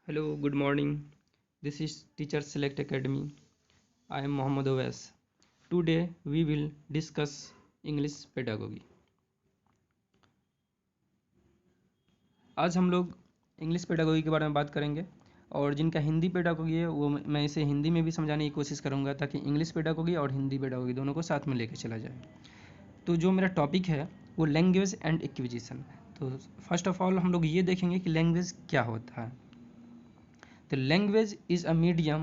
Hello, good morning. This is Teacher Select Academy. I am Mohammad Owais. Today we will discuss English pedagogy. आज हम लोग English pedagogy के बारे में बात करेंगे और जिनका हिंदी पेडागोगी है वो मैं इसे हिंदी में भी समझाने की कोशिश करूँगा ताकि इंग्लिश पेडागोगी और हिंदी पेडागोगी दोनों को साथ में लेकर चला जाए। तो जो मेरा टॉपिक है वो लैंग्वेज एंड एक्विजिशन। तो फर्स्ट ऑफ ऑल हम लोग ये देखेंगे कि लैंग्वेज क्या होता है। The language is a medium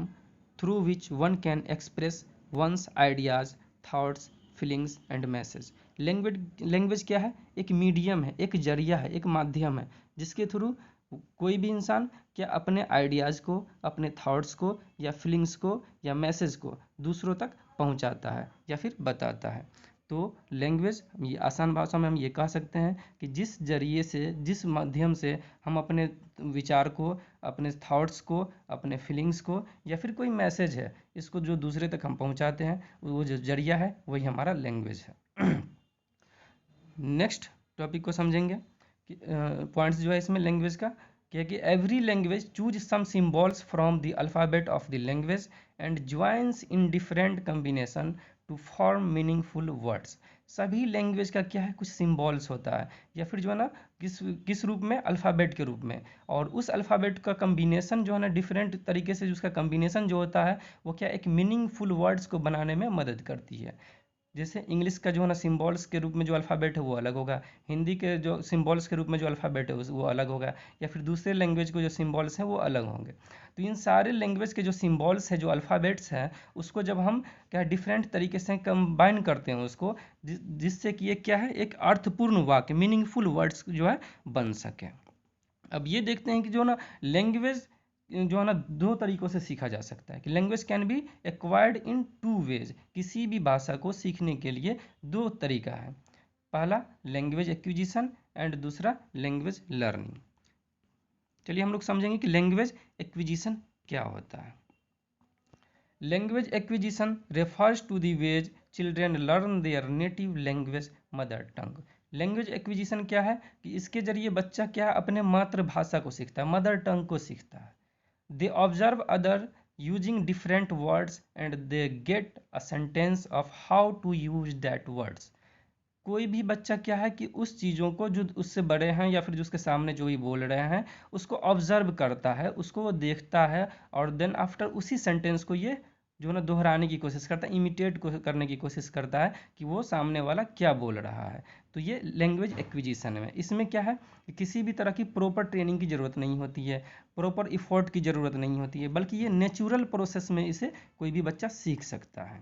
through which one can express one's ideas, thoughts, feelings and message. Language क्या है? एक मीडियम है, एक जरिया है, एक माध्यम है जिसके थ्रू कोई भी इंसान क्या अपने आइडियाज़ को, अपने थॉट्स को या फीलिंग्स को या मैसेज को दूसरों तक पहुंचाता है या फिर बताता है। तो लैंग्वेज ये आसान भाषा में हम ये कह सकते हैं कि जिस जरिए से, जिस माध्यम से हम अपने विचार को, अपने थॉट्स को, अपने फीलिंग्स को या फिर कोई मैसेज है इसको जो दूसरे तक हम पहुंचाते हैं वो जो जरिया है वही हमारा लैंग्वेज है। नेक्स्ट टॉपिक को समझेंगे कि पॉइंट्स जो है इसमें लैंग्वेज का क्या कि every language choose some symbols from the alphabet of the language and joins in different combination to form meaningful words. सभी लैंग्वेज का क्या है, कुछ सिम्बॉल्स होता है या फिर जो है ना किस किस रूप में, अल्फ़ाबेट के रूप में, और उस अल्फ़ाबेट का कम्बिनेशन जो है ना डिफरेंट तरीके से उसका कम्बिनेशन जो होता है वो क्या एक मीनिंगफुल वर्ड्स को बनाने में मदद करती है। जैसे इंग्लिश का जो है ना सिम्बॉल्स के रूप में जो अल्फ़ाबेट है वो अलग होगा, हिंदी के जो सिम्बॉल्स के रूप में जो अल्फ़ाबेट है वो अलग होगा, या फिर दूसरे लैंग्वेज को जो सिम्बॉल्स हैं वो अलग होंगे। तो इन सारे लैंग्वेज के जो सिम्बॉल्स हैं, जो अल्फ़ाबेट्स हैं, उसको जब हम क्या डिफरेंट तरीके से कंबाइन करते हैं उसको जिससे कि ये क्या है एक अर्थपूर्ण वाक्य, मीनिंगफुल वर्ड्स जो है बन सके। अब ये देखते हैं कि जो ना लैंग्वेज जो है ना दो तरीक़ों से सीखा जा सकता है कि language can be acquired in two ways. किसी भी भाषा को सीखने के लिए दो तरीका है, पहला लैंग्वेज एक्विजिशन एंड दूसरा लैंग्वेज लर्निंग। चलिए हम लोग समझेंगे कि लैंग्वेज एक्विजिशन क्या होता है। Language acquisition refers to the ways children learn their native language mother tongue. Language acquisition क्या है कि इसके जरिए बच्चा क्या अपने मातृभाषा को सीखता है, मदर टंग को सीखता है। They observe other using different words and they get a sentence of how to use that words. कोई भी बच्चा क्या है कि उस चीज़ों को जो उससे बड़े हैं या फिर जो उसके सामने जो ही बोल रहे हैं उसको ऑब्जर्व करता है, उसको वो देखता है और देन आफ्टर उसी सेंटेंस को ये जो ना दोहराने की कोशिश करता है, इमिटेट करने की कोशिश करता है कि वो सामने वाला क्या बोल रहा है। तो ये लैंग्वेज एक्विजिशन है। इसमें क्या है कि किसी भी तरह की प्रॉपर ट्रेनिंग की ज़रूरत नहीं होती है, प्रॉपर इफ़ोर्ट की ज़रूरत नहीं होती है, बल्कि ये नेचुरल प्रोसेस में इसे कोई भी बच्चा सीख सकता है।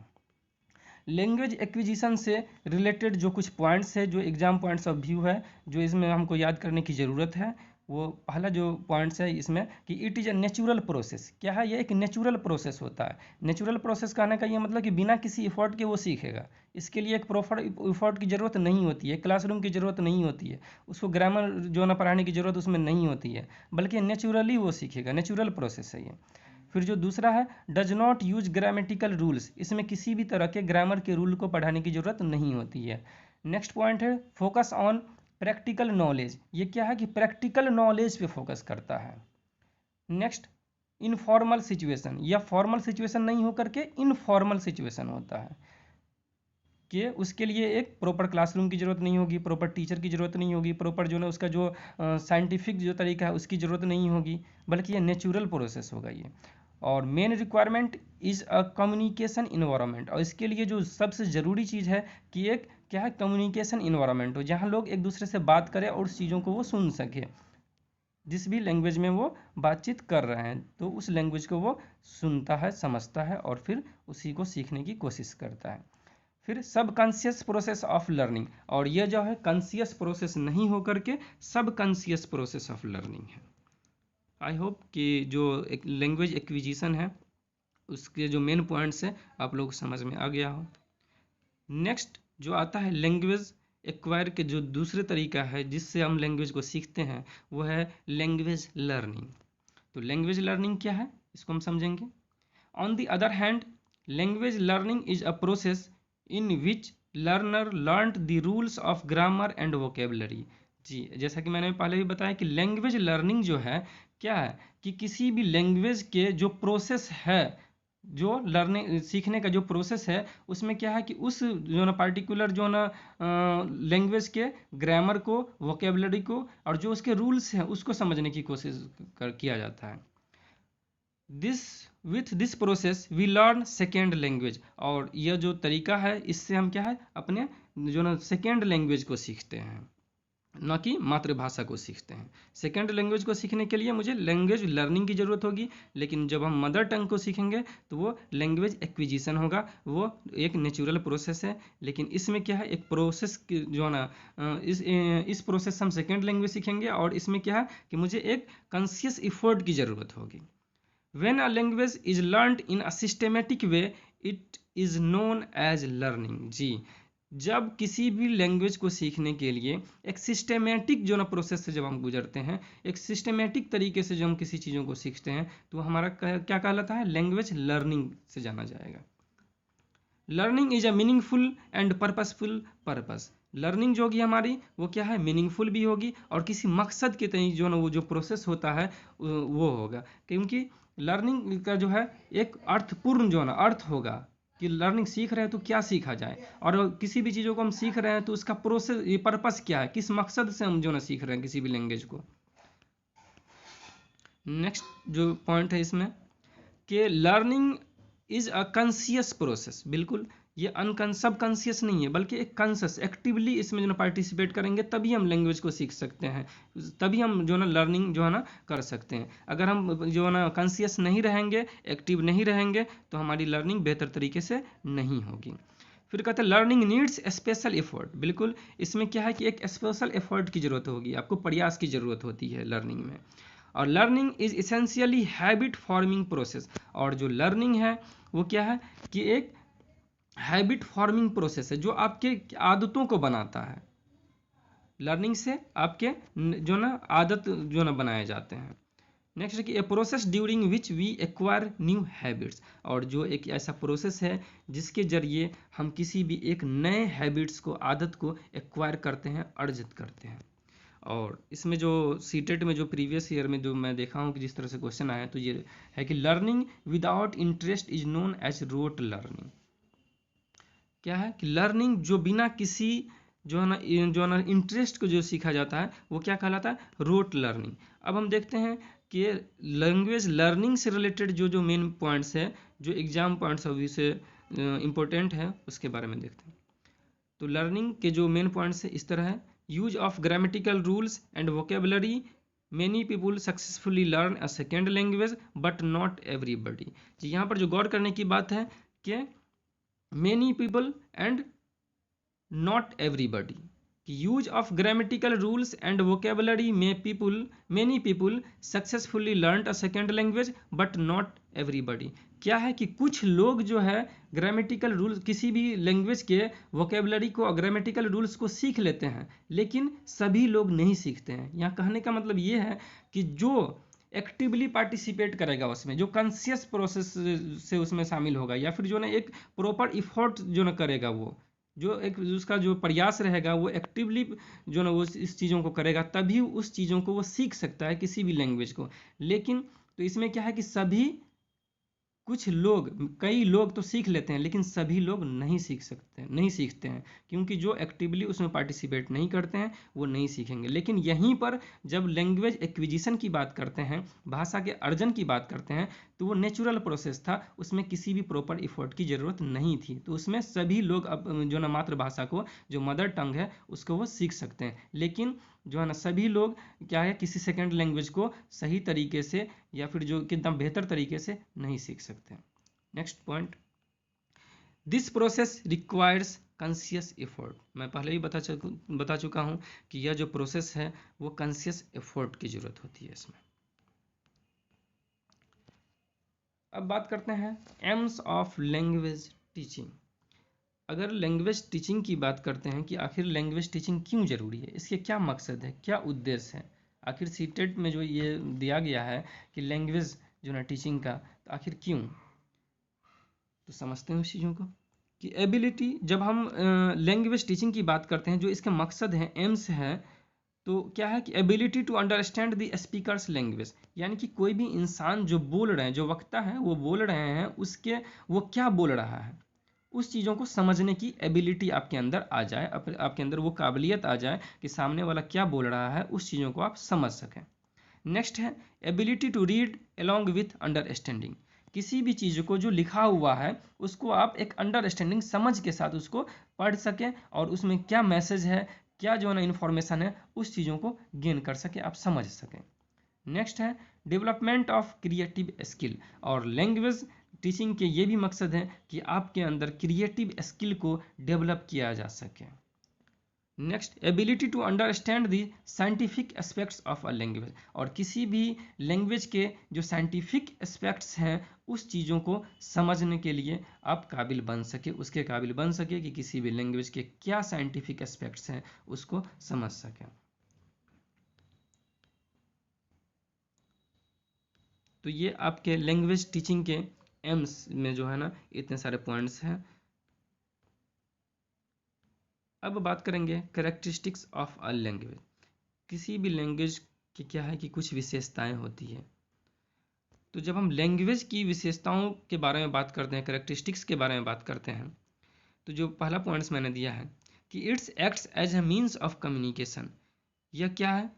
लैंग्वेज एक्विजिशन से रिलेटेड जो कुछ पॉइंट्स है, जो एग्जाम पॉइंट्स ऑफ व्यू है, जो इसमें हमको याद करने की ज़रूरत है, वो पहला जो पॉइंट्स है इसमें कि it is a natural process. क्या है, ये एक नेचुरल प्रोसेस होता है। नेचुरल प्रोसेस कहने का ये मतलब कि बिना किसी इफ़ोर्ट के वो सीखेगा। इसके लिए एक प्रॉपर इफ़ोर्ट की ज़रूरत नहीं होती है, क्लासरूम की ज़रूरत नहीं होती है, उसको ग्रामर जो ना पढ़ाने की ज़रूरत उसमें नहीं होती है, बल्कि नेचुरली वो सीखेगा। नेचुरल प्रोसेस है ये। फिर जो दूसरा है does not use grammatical rules, इसमें किसी भी तरह के ग्रामर के रूल को पढ़ाने की ज़रूरत नहीं होती है। नेक्स्ट पॉइंट है फोकस ऑन प्रैक्टिकल नॉलेज। ये क्या है कि प्रैक्टिकल नॉलेज पे फोकस करता है। नेक्स्ट इनफॉर्मल सिचुएशन, या फॉर्मल सिचुएशन नहीं होकर के इनफॉर्मल सिचुएशन होता है कि उसके लिए एक प्रॉपर क्लासरूम की ज़रूरत नहीं होगी, प्रॉपर टीचर की ज़रूरत नहीं होगी, प्रॉपर जो है उसका जो साइंटिफिक जो तरीका है उसकी ज़रूरत नहीं होगी, बल्कि ये नेचुरल प्रोसेस होगा ये। और main requirement is a communication environment, और इसके लिए जो सबसे ज़रूरी चीज़ है कि एक क्या है कम्युनिकेशन इन्वायरमेंट हो जहाँ लोग एक दूसरे से बात करें और उस चीज़ों को वो सुन सके। जिस भी लैंग्वेज में वो बातचीत कर रहे हैं तो उस लैंग्वेज को वो सुनता है, समझता है और फिर उसी को सीखने की कोशिश करता है। फिर सब कॉन्शियस प्रोसेस ऑफ लर्निंग, और ये जो है कॉन्शियस प्रोसेस नहीं होकर के सब कॉन्शियस प्रोसेस ऑफ लर्निंग है। आई होप कि जो एक लैंग्वेज एक्विजिशन है उसके जो मेन पॉइंट्स हैं आप लोग समझ में आ गया हो। नेक्स्ट जो आता है लैंग्वेज एक्वायर के जो दूसरे तरीका है जिससे हम लैंग्वेज को सीखते हैं वो है लैंग्वेज लर्निंग। तो लैंग्वेज लर्निंग क्या है इसको हम समझेंगे। On the other hand language learning is a process in which learner learned the rules of grammar and vocabulary. जी, जैसा कि मैंने पहले भी बताया कि लैंग्वेज लर्निंग जो है क्या है कि किसी भी लैंग्वेज के जो प्रोसेस है, जो लर्निंग सीखने का जो प्रोसेस है, उसमें क्या है कि उस जो ना पार्टिकुलर जो ना लैंग्वेज के ग्रामर को, वोकेबलरी को और जो उसके रूल्स हैं उसको समझने की कोशिश किया जाता है। This with this process we learn second language, और यह जो तरीका है इससे हम क्या है अपने जो ना सेकेंड लैंग्वेज को सीखते हैं, न कि मातृभाषा को सीखते हैं। सेकेंड लैंग्वेज को सीखने के लिए मुझे लैंग्वेज लर्निंग की ज़रूरत होगी, लेकिन जब हम मदर टंग को सीखेंगे तो वो लैंग्वेज एक्विजिशन होगा, वो एक नेचुरल प्रोसेस है। लेकिन इसमें क्या है, एक प्रोसेस जो है ना, इस प्रोसेस से हम सेकेंड लैंग्वेज सीखेंगे, और इसमें क्या है कि मुझे एक कॉन्शियस इफर्ट की ज़रूरत होगी। When a language is learned in a systematic way, it is known as learning। जी, जब किसी भी लैंग्वेज को सीखने के लिए एक सिस्टेमेटिक जो ना प्रोसेस से जब हम गुजरते हैं, एक सिस्टेमेटिक तरीके से जब हम किसी चीज़ों को सीखते हैं, तो हमारा क्या कहलाता है, लैंग्वेज लर्निंग से जाना जाएगा। Learning is a meaningful and purposeful purpose. Learning जो होगी हमारी वो क्या है, मीनिंगफुल भी होगी और किसी मकसद के तहत जो ना वो जो प्रोसेस होता है वो होगा, क्योंकि लर्निंग का जो है एक अर्थपूर्ण जो ना अर्थ होगा कि लर्निंग सीख रहे हैं तो क्या सीखा जाए, और किसी भी चीज़ों को हम सीख रहे हैं तो उसका प्रोसेस, ये पर्पस क्या है, किस मकसद से हम जो ना सीख रहे हैं किसी भी लैंग्वेज को। नेक्स्ट जो पॉइंट है इसमें कि learning is a conscious process. बिल्कुल, ये सब कॉन्शियस नहीं है, बल्कि एक कॉन्शियस एक्टिवली इसमें जो ना पार्टिसिपेट करेंगे तभी हम लैंग्वेज को सीख सकते हैं, तभी हम जो ना लर्निंग जो है ना कर सकते हैं। अगर हम जो है ना कॉन्शियस नहीं रहेंगे, एक्टिव नहीं रहेंगे, तो हमारी लर्निंग बेहतर तरीके से नहीं होगी। फिर कहते हैं लर्निंग नीड्स स्पेशल एफर्ट। बिल्कुल, इसमें क्या है कि एक स्पेशल एफर्ट की ज़रूरत होगी, आपको प्रयास की ज़रूरत होती है लर्निंग में। और learning is essentially habit forming process. और जो लर्निंग है वो क्या है कि एक हैबिट फॉर्मिंग प्रोसेस है जो आपके आदतों को बनाता है। लर्निंग से आपके जो ना आदत जो ना बनाए जाते हैं। नेक्स्ट कि a process during which we acquire new habits. और जो एक ऐसा प्रोसेस है जिसके जरिए हम किसी भी एक नए हैबिट्स को, आदत को एक्वायर करते हैं, अर्जित करते हैं। और इसमें जो सीटेट में जो प्रीवियस ईयर में जो मैं देखा हूँ कि जिस तरह से क्वेश्चन आया तो ये है कि learning without interest is known as rote learning. क्या है कि लर्निंग जो बिना किसी जो है ना इंटरेस्ट को जो सीखा जाता है वो क्या कहलाता है, रोट लर्निंग। अब हम देखते हैं कि लैंग्वेज लर्निंग से रिलेटेड जो जो मेन पॉइंट्स है, जो एग्जाम पॉइंट्स अभी से इम्पोर्टेंट है, उसके बारे में देखते हैं। तो लर्निंग के जो मेन पॉइंट्स है इस तरह है, use of grammatical rules and vocabulary, many people successfully learn a second language but not everybody. जी, यहाँ पर जो गौर करने की बात है कि many people and not everybody, use of grammatical rules and vocabulary में many people successfully learn a second language but not everybody. क्या है कि कुछ लोग जो है ग्रामेटिकल रूल्स, किसी भी लैंग्वेज के वोकेबलरी को, ग्रामेटिकल रूल्स को सीख लेते हैं, लेकिन सभी लोग नहीं सीखते हैं। यहाँ कहने का मतलब ये है कि जो एक्टिवली पार्टिसिपेट करेगा उसमें, जो कॉन्शियस प्रोसेस से उसमें शामिल होगा, या फिर जो ना एक प्रॉपर इफोर्ट जो ना करेगा, वो जो एक उसका जो प्रयास रहेगा वो एक्टिवली जो ना वो इस चीज़ों को करेगा, तभी उस चीज़ों को वो सीख सकता है, किसी भी लैंग्वेज को। लेकिन तो इसमें क्या है कि सभी, कुछ लोग, कई लोग तो सीख लेते हैं, लेकिन सभी लोग नहीं सीख सकते, नहीं सीखते हैं, क्योंकि जो एक्टिवली उसमें पार्टिसिपेट नहीं करते हैं वो नहीं सीखेंगे। लेकिन यहीं पर जब लैंग्वेज एक्विजिशन की बात करते हैं, भाषा के अर्जन की बात करते हैं, तो वो नेचुरल प्रोसेस था, उसमें किसी भी प्रॉपर इफोर्ट की ज़रूरत नहीं थी। तो उसमें सभी लोग अब जो ना मातृभाषा को, जो मदर टंग है, उसको वो सीख सकते हैं। लेकिन जो है ना सभी लोग क्या है, किसी सेकेंड लैंग्वेज को सही तरीके से या फिर जो कि एकदम बेहतर तरीके से नहीं सीख सकते। Next point, this process requires conscious effort. मैं पहले ही बता चुका हूँ कि यह जो प्रोसेस है वो कॉन्शियस एफर्ट की ज़रूरत होती है इसमें। अब बात करते हैं एम्स ऑफ लैंग्वेज टीचिंग। अगर लैंग्वेज टीचिंग की बात करते हैं कि आखिर लैंग्वेज टीचिंग क्यों ज़रूरी है, इसके क्या मकसद है, क्या उद्देश्य है, आखिर सीटेट में जो ये दिया गया है कि लैंग्वेज जो ना टीचिंग का, तो आखिर क्यों, तो समझते हैं उस चीज़ों को कि एबिलिटी। जब हम लैंग्वेज टीचिंग की बात करते हैं, जो इसका मकसद है, एम्स है, तो क्या है कि ability to understand the speaker's language, यानी कि कोई भी इंसान जो बोल रहे हैं, जो वक्ता है वो बोल रहे हैं, उसके वो क्या बोल रहा है उस चीज़ों को समझने की एबिलिटी आपके अंदर आ जाए, आपके अंदर वो काबिलियत आ जाए कि सामने वाला क्या बोल रहा है उस चीज़ों को आप समझ सकें। नेक्स्ट है ability to read along with understanding, किसी भी चीज़ को जो लिखा हुआ है उसको आप एक अंडरस्टैंडिंग समझ के साथ उसको पढ़ सकें और उसमें क्या मैसेज है, क्या जो है ना इन्फॉर्मेशन है उस चीज़ों को गेन कर सके, आप समझ सकें। नेक्स्ट है डेवलपमेंट ऑफ क्रिएटिव स्किल, और लैंग्वेज टीचिंग के ये भी मकसद है कि आपके अंदर क्रिएटिव स्किल को डेवलप किया जा सके। Next ability to understand the scientific aspects of a language, और किसी भी लैंग्वेज के जो साइंटिफिक एस्पेक्ट्स हैं उस चीज़ों को समझने के लिए आप काबिल बन सके, उसके काबिल बन सके कि किसी भी लैंग्वेज के क्या साइंटिफिक एस्पेक्ट्स हैं उसको समझ सकें। तो ये आपके लैंग्वेज टीचिंग के एम्स में जो है ना इतने सारे पॉइंट्स हैं। अब बात करेंगे कैरेक्टरिस्टिक्स ऑफ अ लैंग्वेज, किसी भी लैंग्वेज की क्या है कि कुछ विशेषताएं होती है। तो जब हम लैंग्वेज की विशेषताओं के बारे में बात करते हैं, कैरेक्टरिस्टिक्स के बारे में बात करते हैं, तो जो पहला पॉइंट्स मैंने दिया है कि it's acts as a means of communication, यह क्या है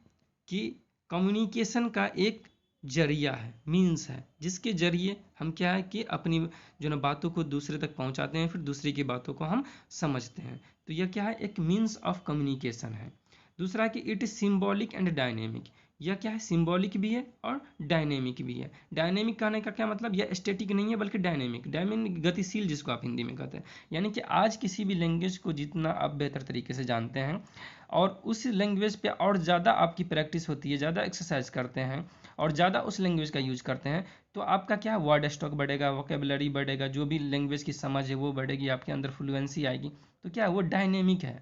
कि कम्युनिकेशन का एक जरिया है, मीन्स है, जिसके जरिए हम क्या है कि अपनी जो ना बातों को दूसरे तक पहुंचाते हैं, फिर दूसरे की बातों को हम समझते हैं। तो यह क्या है, एक मीन्स ऑफ कम्युनिकेशन है। दूसरा कि it is symbolic and dynamic, यह क्या है, सिंबॉलिक भी है और डायनेमिक भी है। डायनेमिक कहने का क्या मतलब, यह स्टैटिक नहीं है बल्कि डायनेमिक, डायनेमिक गतिशील जिसको आप हिंदी में कहते हैं। यानी कि आज किसी भी लैंग्वेज को जितना आप बेहतर तरीके से जानते हैं और उस लैंग्वेज पे और ज़्यादा आपकी प्रैक्टिस होती है, ज़्यादा एक्सरसाइज करते हैं और ज़्यादा उस लैंग्वेज का यूज करते हैं, तो आपका क्या है, वर्ड स्टॉक बढ़ेगा, वोकेबलरी बढ़ेगा, जो भी लैंग्वेज की समझ है वो बढ़ेगी, आपके अंदर फ्लुएंसी आएगी। तो क्या है, वो डायनेमिक है।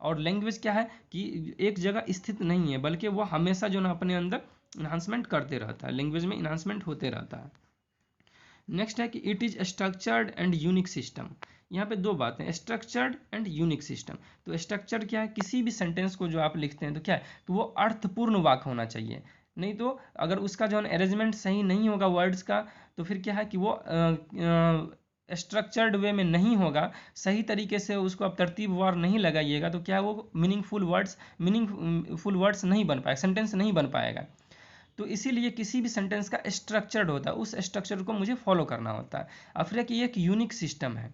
और लैंग्वेज क्या है कि एक जगह स्थित नहीं है बल्कि वो हमेशा जो ना अपने अंदर इन्हांसमेंट करते रहता है, लैंग्वेज में इन्हांसमेंट होते रहता है। नेक्स्ट है कि it is structured and unique system, यहाँ पे दो बातें, स्ट्रक्चर्ड एंड यूनिक सिस्टम। तो स्ट्रक्चर क्या है, किसी भी सेंटेंस को जो आप लिखते हैं तो क्या है कि वो अर्थपूर्ण वाक्य होना चाहिए, नहीं तो अगर उसका जो अरेंजमेंट सही नहीं होगा वर्ड्स का तो फिर क्या है कि वो स्ट्रक्चर्ड वे में नहीं होगा, सही तरीके से उसको आप तरतीबवार नहीं लगाइएगा तो क्या है वो मीनिंगफुल वर्ड्स नहीं बन पाएगा, सेंटेंस नहीं बन पाएगा। तो इसीलिए किसी भी सेंटेंस का स्ट्रक्चर्ड होता है, उस स्ट्रक्चर को मुझे फॉलो करना होता है। अब फिर कि ये एक यूनिक सिस्टम है,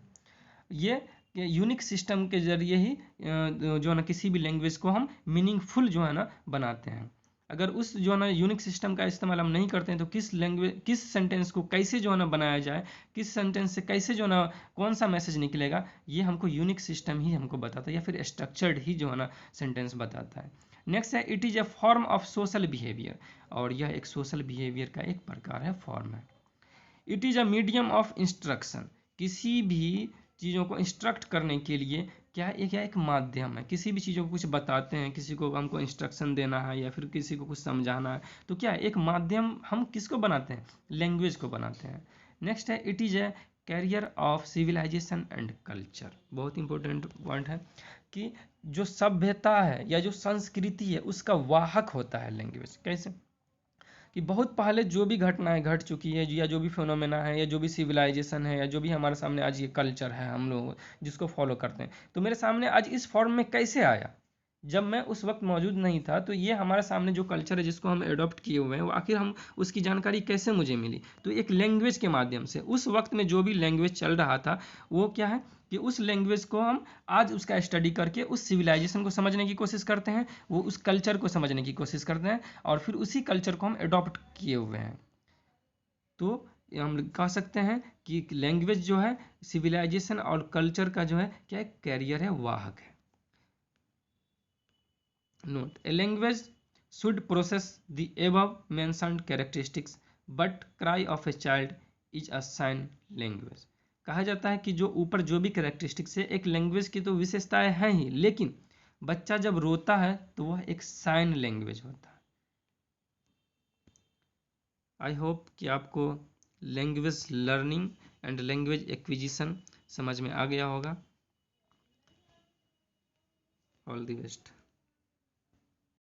ये यूनिक सिस्टम के जरिए ही जो है ना किसी भी लैंग्वेज को हम मीनिंगफुल जो है ना बनाते हैं। अगर उस जो है ना यूनिक सिस्टम का इस्तेमाल हम नहीं करते हैं तो किस सेंटेंस को कैसे जो है ना बनाया जाए, किस सेंटेंस से कैसे जो है ना कौन सा मैसेज निकलेगा, ये हमको यूनिक सिस्टम ही हमको बताता है, या फिर स्ट्रक्चर्ड ही जो है ना सेंटेंस बताता है। नेक्स्ट है it is A form of social behaviour, और यह एक सोशल बिहेवियर का एक प्रकार है, फॉर्म है। It is a medium of instruction, किसी भी चीज़ों को इंस्ट्रक्ट करने के लिए क्या है, एक माध्यम है, किसी भी चीज़ों को कुछ बताते हैं, किसी को हमको इंस्ट्रक्शन देना है या फिर किसी को कुछ समझाना है, तो क्या है एक माध्यम हम किसको बनाते हैं, लैंग्वेज को बनाते हैं। नेक्स्ट है it is a carrier of civilisation and culture, बहुत इंपॉर्टेंट पॉइंट है कि जो सभ्यता है या जो संस्कृति है उसका वाहक होता है लैंग्वेज। कैसे कि बहुत पहले जो भी घटनाएं घट चुकी है या जो भी फिनोमेना है या जो भी सिविलाइजेशन है या जो भी हमारे सामने आज ये कल्चर है हम लोग जिसको फॉलो करते हैं, तो मेरे सामने आज इस फॉर्म में कैसे आया, जब मैं उस वक्त मौजूद नहीं था, तो ये हमारे सामने जो कल्चर है जिसको हम एडॉप्ट किए हुए हैं वो आखिर हम उसकी जानकारी कैसे मुझे मिली, तो एक लैंग्वेज के माध्यम से। उस वक्त में जो भी लैंग्वेज चल रहा था वो क्या है कि उस लैंग्वेज को हम आज उसका स्टडी करके उस सिविलाइजेशन को समझने की कोशिश करते हैं, वो उस कल्चर को समझने की कोशिश करते हैं और फिर उसी कल्चर को हम एडॉप्ट किए हुए हैं। तो हम कह सकते हैं कि लैंग्वेज जो है सिविलाइजेशन और कल्चर का जो है क्या एक कैरियर है, वाहक है। Note: a language should possess the above mentioned characteristics, but cry of a child is a sign language. कहा जाता है कि जो ऊपर जो भी कैरेक्टरिस्टिक्स है, एक लैंग्वेज की तो विशेषताएं हैं ही, लेकिन बच्चा जब रोता है तो वह एक साइन लैंग्वेज होता है। आई होप कि आपको language learning and language acquisition समझ में आ गया होगा। All the best.